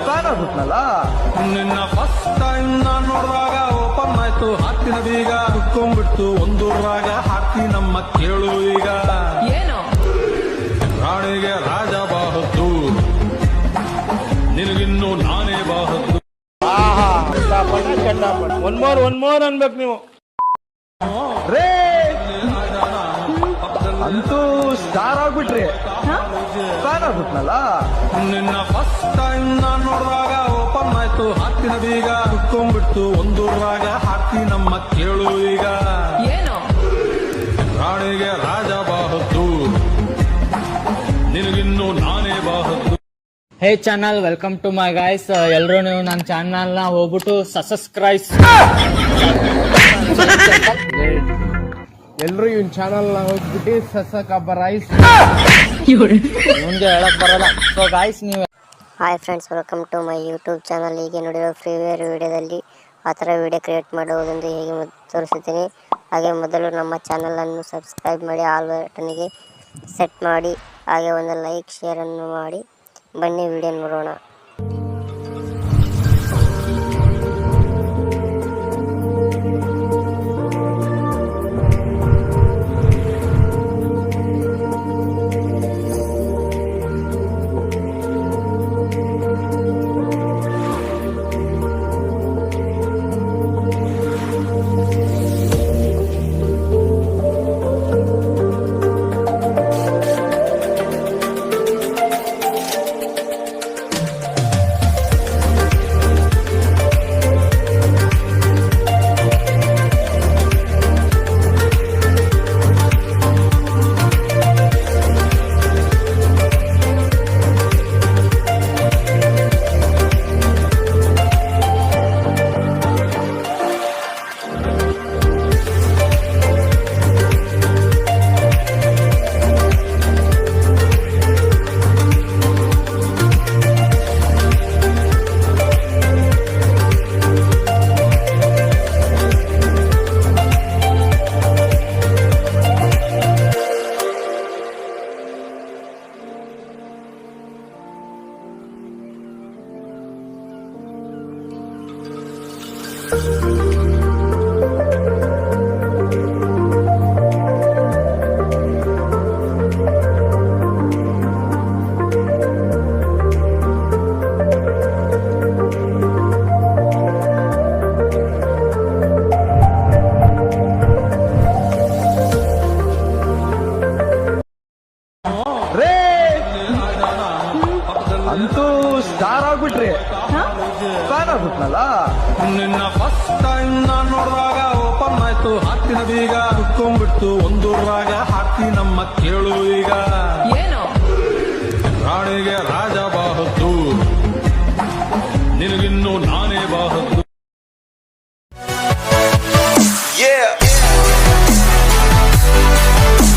Fan ಆಗ್ಬಿಟ್ನಲ್ಲ. ನಿನ್ನ first time ನಾನ್ ನೋಡಿದಾಗ open ಆಯ್ತು ಹಾಕಿನ ಬೀಗ ಕುತ್ಕೊಂಡ್ಬಿಟ್ಟು ಒಂದೂರಾಗ ಹಾಕಿ ನಮ್ಮ ಕೇಳು ಈಗ ಏನು ರಾಣಿಗೆ ರಾಜ ಬಾಹದ್ದು ನಿನಗಿನ್ನು ನಾನೇ ಬಾಹದ್ದು. ಒನ್ ಮೋರ್ ಅನ್ಬೇಕು ನೀವು. ರೇ ಅಂತೂ ಸ್ಟಾರ್ ಆಗ್ಬಿಟ್ರಿ. ಫ್ಯಾನ್ ಆಗ್ಬಿಟ್ನಲ್ಲ. ನಿನ್ನ ಫಸ್ಟ್ ಟೈಮ್ ನಾನ್ ನೋಡಿದಾಗ ಓಪನ್ ಆಯ್ತು ಹಾಕಿನ ಬೀಗ ಕುತ್ಕೊಂಡ್ಬಿಟ್ಟು ಒಂದೂರಾಗ ಹಾಕಿ ನಮ್ಮ ಕೇಳು ಈಗ ಏನು ರಾಣಿಗೆ ರಾಜ ಬಾಹದ್ದು ನಿನಗಿನ್ನು ನಾನೇ ಬಾಹದ್ದು. Hey channel, welcome to my guys. ಎಲ್ಲರೂ ನೀವು ನನ್ನ ಚಾನಲ್ ನ ಹೋಗ್ಬಿಟ್ಟು ಸಬ್ಸ್ಕ್ರೈಬ್. ಎಲ್ರು ಇವನ್ ಚಾನಲ್ ನ ಹೋಗ್ಬಿಟ್ಟು ಸಸಕಬರೈಸ್ ಮುಂದೆ ಹೇಳಕ್ ಬರಲ್ಲ. ಸೊ ಗೈಸ್, ನೀವು hi friends, welcome to my YouTube channel. ಹೀಗೆ ನೋಡಿರೋ ಫ್ರೀವೇರ್ ವಿಡಿಯೋದಲ್ಲಿ ಆ ಥರ ವಿಡಿಯೋ ಕ್ರಿಯೇಟ್ ಮಾಡುವುದೆಂದು ಹೇಗೆ ತೋರಿಸುತ್ತೀನಿ. ಹಾಗೆ ಮೊದಲು ನಮ್ಮ ಚಾನಲನ್ನು ಸಬ್ಸ್ಕ್ರೈಬ್ ಮಾಡಿ, ಆಲ್ ಬಟನ್ಗೆ ಸೆಟ್ ಮಾಡಿ, ಹಾಗೆ ಒಂದು ಲೈಕ್ ಶೇರನ್ನು ಮಾಡಿ. ಬನ್ನಿ ವಿಡಿಯೋ ನೋಡೋಣ. ರೇ ಅಂತೂ ಸ್ಟಾರ್ ಆಗ್ಬಿಟ್ರಿ. ಫ್ಯಾನ್ ಆಗ್ಬಿಟ್ನಲ್ಲ. ನಿನ್ನ ಫಸ್ಟ್ ಟೈಮ್ ನಾನ್ ನೋಡಿದಾಗ ಓಪನ್ ಆಯ್ತು ಹಾಕಿನ ಬೀಗ ಕುತ್ಕೊಂಡ್ಬಿಟ್ಟು ಒಂದೂರಾಗ ಹಾಕಿ ನಮ್ಮ ಕೇಳು ಈಗ